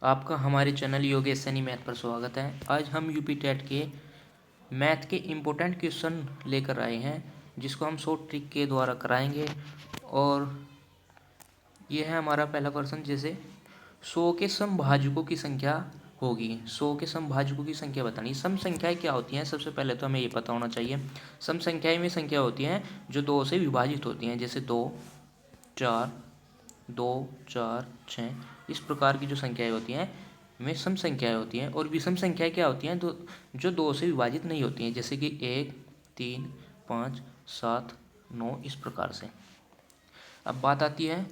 आपका हमारे channel Yogesh Saini math पर स्वागत है। आज हम यूपी टेट के मैथ के इम्पोर्टेंट क्वेश्चन लेकर आए हैं, जिसको हम शॉर्ट ट्रिक के द्वारा कराएंगे। और ये है हमारा पहला क्वेश्चन। जैसे 100 के समभाजकों की संख्या होगी। 100 के समभाजकों की संख्या बतानी। सम संख्याएं क्या होती हैं, सबसे पहले तो हमें ये पता होना चाहिए। सम संख्याएं में संख्या होती हैं जो 2 से विभाजित होती हैं। जैसे 2, 4, 6 इस प्रकार की जो संख्याएं होती हैं में सम संख्याएं होती हैं। और विषम संख्याएं क्या होती हैं, जो 2 से विभाजित नहीं होती हैं। जैसे कि 1, 3, 5, 7, 9 इस प्रकार से। अब बात आती है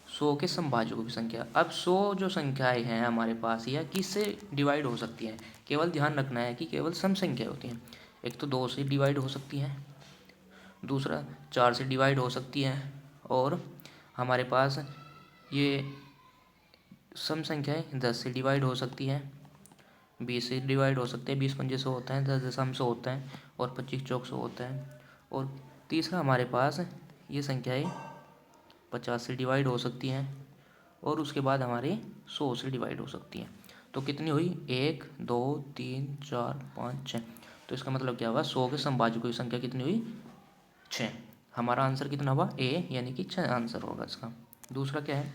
100 के समभाजकों की संख्या। अब 100 जो संख्याएं हैं हमारे पास, यह किससे डिवाइड हो सकती हैं। केवल ध्यान रखना है कि केवल सम संख्या होती हैं। एक तो 2 से डिवाइड हो सकती है, दूसरा 4 से डिवाइड हो सकती है, और हमारे पास ये सम संख्याएं 10 से डिवाइड हो सकती है, 20 से डिवाइड हो सकते हैं। 20 पंजे 100 होता है, 10 दशम 100 होता है, और 25 चौक 100 होता है। और तीसरा हमारे पास ये संख्याएं 50 से डिवाइड हो सकती हैं, और उसके बाद हमारे 100 से डिवाइड हो सकती हैं। तो कितनी हुई? 1, 2, 3, 4, 5, 6। तो इसका मतलब क्या हुआ? 100 के समभाजकों की संख्या कितनी हुई? 6। हमारा आंसर कितना हुआ? ए, यानी कि 6 आंसर होगा इसका। दूसरा क्या है?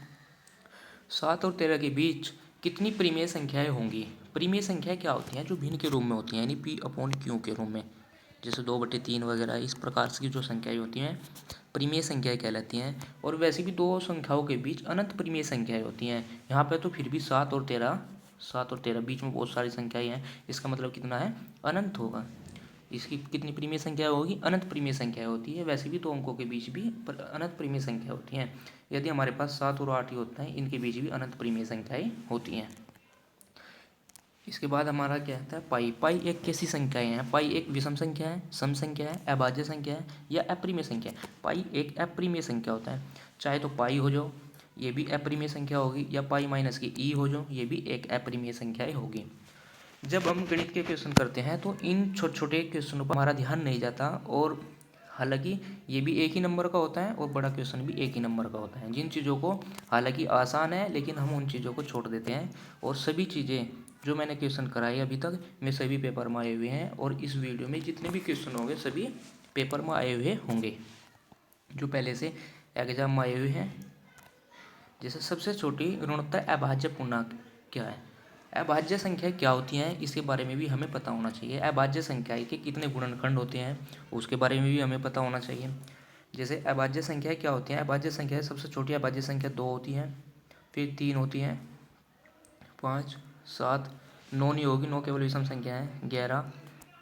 7 और 13 के बीच कितनी परिमेय संख्याएं होंगी। परिमेय संख्याएं क्या होती हैं? जो भिन्न के रूप में होती हैं, यानी P/Q के रूप में। जैसे 2/3 वगैरह इस प्रकार की जो संख्याएं होती हैं परिमेय संख्याएं कहलाती हैं। और वैसे भी दो संख्याओं के बीच अनंत परिमेय संख्याएं होती हैं। यहाँ पे तो फिर भी 7 और 13 बीच में बहुत सारी संख्याएं हैं। इसका मतलब कितना है? अनंत होगा। इसकी कितनी परिमेय संख्या होगी? अनंत परिमेय संख्या होती है। वैसे भी दो अंकों के बीच भी अनंत परिमेय संख्या होती हैं। यदि हमारे पास 7 और 8 ही होता है, इनके बीच भी अनंत परिमेय संख्याएं होती हैं। इसके बाद हमारा क्या आता है? पाई। पाई एक कैसी संख्याएं हैं? पाई एक विषम संख्या है, सम संख्या है, अभाज्य संख्या है, या अपरिमेय संख्या है। पाई एक अपरिमेय संख्या होता है। चाहे तो पाई हो जाओ, ये भी अपरिमेय संख्या होगी, या पाई माइनस की ई हो जाओ, ये भी एक अपरिमेय संख्या होगी। जब हम गणित के क्वेश्चन करते हैं तो इन छोटे छोटे क्वेश्चनों पर हमारा ध्यान नहीं जाता। और हालांकि ये भी एक ही नंबर का होता है, और बड़ा क्वेश्चन भी एक ही नंबर का होता है। जिन चीज़ों को हालांकि आसान है, लेकिन हम उन चीज़ों को छोड़ देते हैं। और सभी चीज़ें जो मैंने क्वेश्चन कराए अभी तक में सभी पेपर में आए हुए हैं। और इस वीडियो में जितने भी क्वेश्चन होंगे सभी पेपर में आए हुए होंगे, जो पहले से एग्जाम में आए हुए हैं। जैसे सबसे छोटी ऋणोत्तर अभाज्य पूर्णांक क्या है? अभाज्य संख्या क्या होती हैं, इसके बारे में भी हमें पता होना चाहिए। अभाज्य संख्या के कितने गुणनखंड होते हैं, उसके बारे में भी हमें पता होना चाहिए। जैसे अभाज्य संख्या क्या होती हैं? अभाज्य संख्या सबसे छोटी अभाज्य संख्या 2 होती है, फिर 3 होती है, 5, 7, 9 नहीं होगी, 9 केवल विषम संख्या है, 11,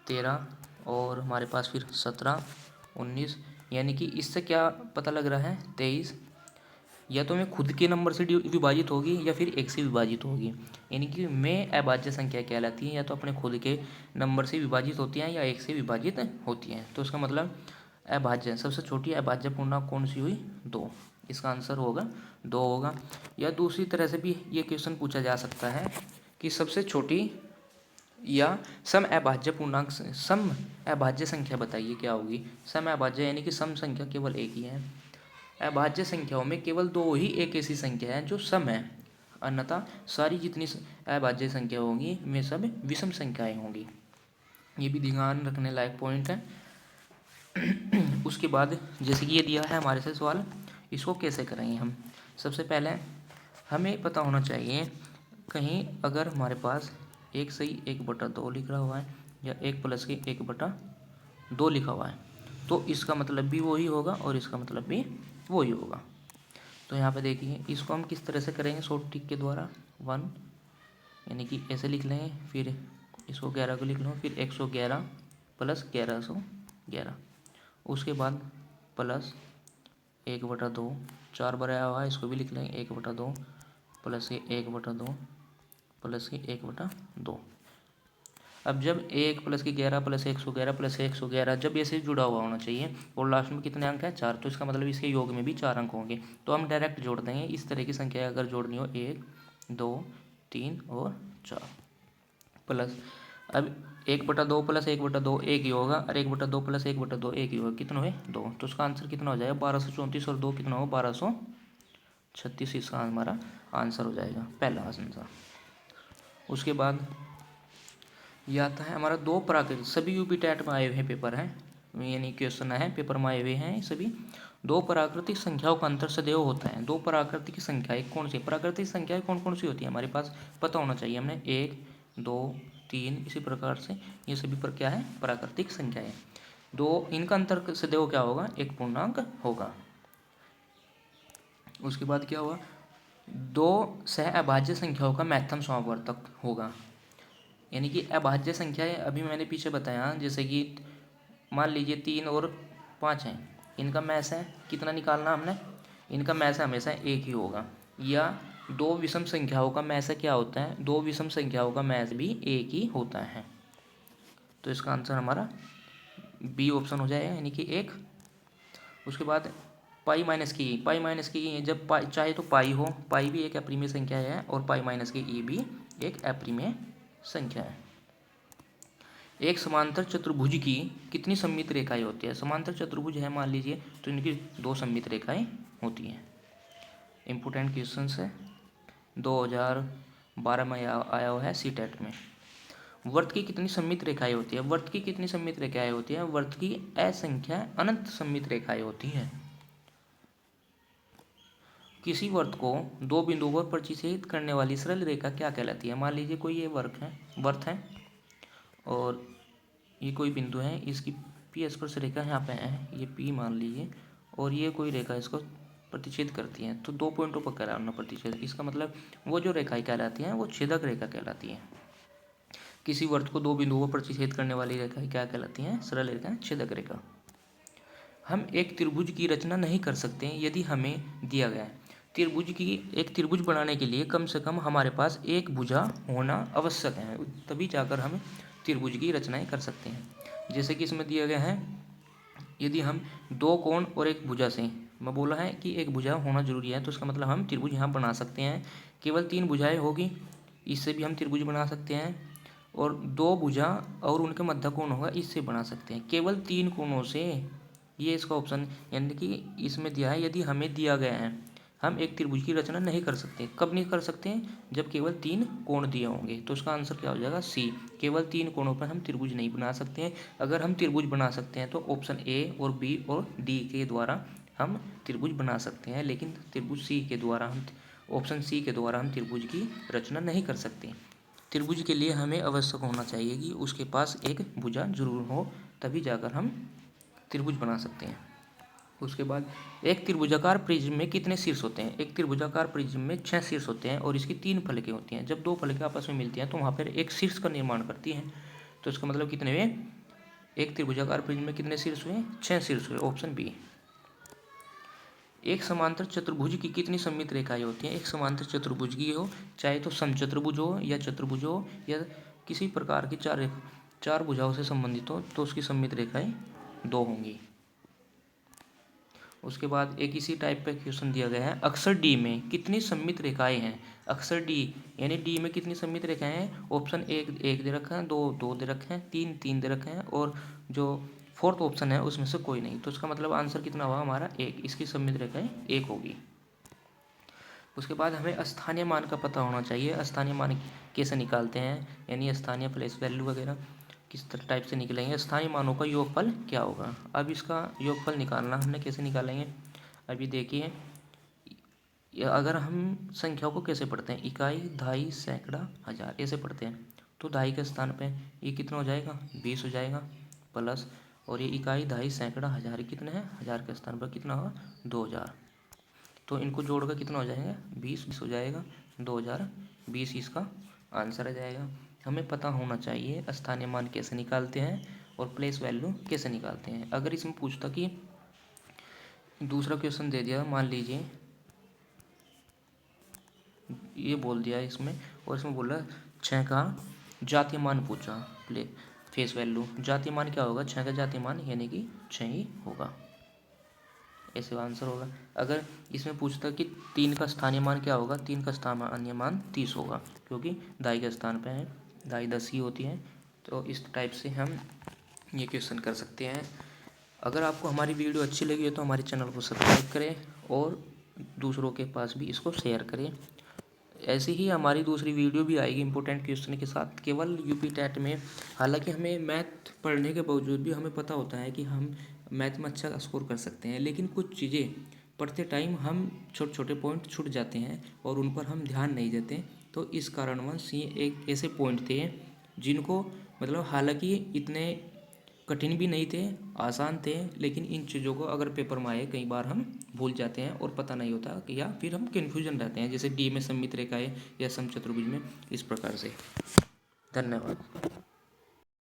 13, और हमारे पास फिर 17, 19। यानी कि इससे क्या पता लग रहा है? 23। या तो मैं खुद के नंबर से विभाजित होगी, या फिर एक से विभाजित होगी। यानी कि में अभाज्य संख्या कहलाती है, या तो अपने खुद के नंबर से विभाजित होती हैं, या एक से विभाजित होती हैं। तो इसका मतलब अभाज्य सबसे छोटी अभाज्य पूर्णांक कौन सी हुई? 2। इसका आंसर होगा 2 होगा। या दूसरी तरह से भी ये क्वेश्चन पूछा जा सकता है कि सबसे छोटी या सम अभाज्य पूर्णांक सम अभाज्य संख्या बताइए क्या होगी। सम अभाज्य यानी कि सम संख्या केवल एक ही है। अभाज्य संख्याओं में केवल 2 ही एक ऐसी संख्या है जो सम है, अन्यथा सारी जितनी अभाज्य संख्या होंगी वे सब विषम संख्याएं होंगी। ये भी ध्यान रखने लायक पॉइंट है। उसके बाद जैसे कि ये दिया है हमारे से सवाल, इसको कैसे करेंगे हम? सबसे पहले हमें पता होना चाहिए, कहीं अगर हमारे पास 1 सही 1/2 लिख रहा हुआ है, या 1 प्लस के 1/2 लिखा हुआ है, तो इसका मतलब भी वही होगा, और इसका मतलब भी वही होगा। तो यहाँ पे देखिए, इसको हम किस तरह से करेंगे? शॉर्ट ट्रिक के द्वारा। 1 यानी कि ऐसे लिख लेंगे, फिर इसको 11 को लिख लो, फिर 111 प्लस 1111, उसके बाद प्लस 1/2, 4 बनाया हुआ है, इसको भी लिख लेंगे 1/2 प्लस ये 1/2 प्लस ये 1/2। अब जब 1 प्लस के 11 प्लस 111 प्लस 111 जब ऐसे जुड़ा हुआ होना चाहिए, और लास्ट में कितने अंक है? 4, तो इसका मतलब इसके योग में भी 4 अंक होंगे। तो हम डायरेक्ट जोड़ देंगे। इस तरह की संख्या अगर जोड़नी हो 1, 2, 3 और 4 प्लस, अब 1/2 प्लस 1/2 1 ही होगा, और 1/2 प्लस 1/2 1 ही होगा। कितना हुए? 2। तो उसका आंसर कितना हो जाएगा? 1234, और 2 कितना होगा? 1236। इसका हमारा आंसर हो जाएगा, पहला आंसर। उसके बाद ये आता है हमारा दो प्राकृतिक, सभी यूपी टैट में आए हुए हैं पेपर हैं, यानी क्वेश्चन है पेपर में आए हुए हैं सभी। दो प्राकृतिक संख्याओं का अंतर सदैव होता है। दो प्राकृतिक संख्याएं कौन सी, प्राकृतिक संख्याएं कौन कौन सी होती है हमारे पास पता होना चाहिए हमने, 1 2 3 इसी प्रकार से ये सभी पर क्या है प्राकृतिक संख्याएं। दो इनका अंतर सदैव क्या होगा, एक पूर्णांक होगा। उसके बाद क्या हुआ, दो सह अभाज्य संख्याओं का महत्तम समावर्तक होगा। यानी कि अभाज्य संख्याएं अभी मैंने पीछे बताया, जैसे कि मान लीजिए 3 और 5 हैं, इनका मैस है कितना निकालना हमने, इनका मैस हमेशा एक ही होगा। या दो विषम संख्याओं का मैस क्या होता है, दो विषम संख्याओं का मैस भी एक ही होता है। तो इसका आंसर हमारा बी ऑप्शन हो जाएगा, यानी कि एक। उसके बाद पाई माइनस की ई, पाई माइनस की ई जब पाई चाहे तो पाई हो, पाई भी एक अप्रिमेय संख्या है और पाई माइनस की ई भी एक अप्रिमेय संख्या है। एक समांतर चतुर्भुज की कितनी सममित रेखाएं होती है, समांतर चतुर्भुज है मान लीजिए तो इनकी दो सममित रेखाएं होती हैं। इम्पोर्टेंट क्वेश्चन है 2012 में आया हुआ है सीटेट में। वर्त की कितनी सममित रेखाएं होती है, वर्त की कितनी सममित रेखाएं होती है, वर्त की असंख्य अनंत सममित रेखाएं होती हैं। किसी वर्त को दो बिंदुओं पर परिच्छेदित करने वाली सरल रेखा क्या कहलाती है। मान लीजिए कोई ये वर्त है और ये कोई बिंदु है, इसकी पी स्पर्श रेखा यहाँ पे है, ये पी मान लीजिए, और ये कोई रेखा इसको प्रतिच्छेद करती है, तो दो पॉइंटों पर कहलाना प्रतिच्छेद, इसका मतलब वो जो रेखाएं कहलाती हैं वो छेदक रेखा कहलाती है। किसी वर्त को दो बिंदुओं पर प्रतिच्छेद करने वाली रेखाएं क्या कहलाती हैं, सरल रेखा, छेदक रेखा। हम एक त्रिभुज की रचना नहीं कर सकते यदि हमें दिया गया है, एक त्रिभुज बनाने के लिए कम से कम हमारे पास एक भुजा होना आवश्यक है, तभी जाकर हम त्रिभुज की रचनाएं कर सकते हैं। जैसे कि इसमें दिया गया है, यदि हम दो कोण और एक भुजा से, मैं बोला है कि एक भुजा होना जरूरी है, तो इसका मतलब हम त्रिभुज यहाँ बना सकते हैं। केवल 3 भुजाएं होगी, इससे भी हम त्रिभुज बना सकते हैं, और 2 भुजा और उनके मध्य कोण होगा, इससे बना सकते हैं। केवल 3 कोणों से, ये इसका ऑप्शन, यानी कि इसमें दिया है यदि हमें दिया गया है हम एक त्रिभुज की रचना नहीं कर सकते। कब नहीं कर सकते हैं, जब केवल 3 कोण दिए होंगे। तो इसका आंसर क्या हो जाएगा, सी। केवल 3 कोणों पर हम त्रिभुज नहीं बना सकते हैं। अगर हम त्रिभुज बना सकते हैं तो ऑप्शन ए और बी और डी के द्वारा हम त्रिभुज बना सकते हैं, लेकिन त्रिभुज सी के द्वारा हम ऑप्शन सी के द्वारा हम त्रिभुज की रचना नहीं कर सकते। त्रिभुज के लिए हमें आवश्यक होना चाहिए कि उसके पास एक भुजा जरूर हो, तभी जाकर हम त्रिभुज बना सकते हैं। उसके बाद एक त्रिभुजाकार प्रिज्म में कितने शीर्ष होते हैं। एक त्रिभुजाकार प्रिज्म में 6 शीर्ष होते हैं और इसकी 3 फलकें होती हैं। जब 2 फलकें आपस में मिलती हैं तो वहाँ पर एक शीर्ष का निर्माण करती हैं। तो इसका मतलब कितने हुए, एक त्रिभुजाकार प्रिज्म में कितने शीर्ष हुए, 6 शीर्ष हुए, ऑप्शन बी। एक समांतर चतुर्भुज की कितनी सममित रेखाएं होती हैं। एक समांतर चतुर्भुज की हो, चाहे तो समचतुर्भुज हो या चतुर्भुज हो या किसी प्रकार की चार भुजाओं से संबंधित हो, तो उसकी सममित रेखाएं 2 होंगी। उसके बाद एक इसी टाइप का क्वेश्चन दिया गया है, अक्षर डी में कितनी सममित रेखाएं हैं। अक्षर डी यानी डी में कितनी सममित रेखाएं हैं, ऑप्शन एक दे रखा है, दो दे रखे हैं, तीन दे रखे हैं, और जो फोर्थ ऑप्शन है उसमें से कोई नहीं। तो इसका मतलब आंसर कितना हुआ हमारा, एक। इसकी सममित रेखाएं एक होगी। उसके बाद हमें स्थानीय मान का पता होना चाहिए। स्थानीय मान कैसे निकालते हैं, यानी स्थानीय प्लेस वैल्यू वगैरह किस टाइप से निकलेंगे, स्थानीय मानों का योगफल क्या होगा। अब इसका योगफल निकालना हमने कैसे निकालेंगे, अभी देखिए। अगर हम संख्याओं को कैसे पढ़ते हैं, इकाई, दहाई, सैकड़ा, हज़ार, ऐसे पढ़ते हैं। तो दहाई के स्थान पे ये कितना हो जाएगा, 20 हो जाएगा, प्लस, और ये इकाई, दहाई, सैकड़ा, हज़ार कितने हैं, हज़ार के स्थान पर कितना होगा, 2000। तो इनको जोड़कर कितना हो जाएगा, 20 हो जाएगा, 2020 इसका आंसर आ जाएगा। हमें पता होना चाहिए स्थानीय मान कैसे निकालते हैं और प्लेस वैल्यू कैसे निकालते हैं। अगर इसमें पूछता कि दूसरा क्वेश्चन दे दिया, मान लीजिए ये बोल दिया इसमें, और इसमें बोला 6 का जातीय मान पूछा, फेस वैल्यू, जातीय मान क्या होगा, 6 का जातीय मान यानी कि 6 ही होगा, ऐसे आंसर होगा। अगर इसमें पूछता कि 3 का स्थानीय मान क्या होगा, 3 का स्थानीय मान 30 होगा, क्योंकि दाई के स्थान पे है, दाई 10 ही होती है। तो इस टाइप से हम ये क्वेश्चन कर सकते हैं। अगर आपको हमारी वीडियो अच्छी लगी है तो हमारे चैनल को सब्सक्राइब करें और दूसरों के पास भी इसको शेयर करें। ऐसी ही हमारी दूसरी वीडियो भी आएगी इंपॉर्टेंट क्वेश्चन के साथ केवल यूपी टेट में। हालांकि हमें मैथ पढ़ने के बावजूद भी हमें पता होता है कि हम मैथ में अच्छा स्कोर कर सकते हैं, लेकिन कुछ चीज़ें पढ़ते टाइम हम छोटे छोटे पॉइंट छूट जाते हैं और उन पर हम ध्यान नहीं देते। तो इस कारणवश ये एक ऐसे पॉइंट थे जिनको मतलब हालांकि इतने कठिन भी नहीं थे, आसान थे, लेकिन इन चीज़ों को अगर पेपर में आए कई बार हम भूल जाते हैं और पता नहीं होता कि, या फिर हम कन्फ्यूजन रहते हैं, जैसे डी में सममित रेखाएं या समचतुर्भुज में, इस प्रकार से। धन्यवाद।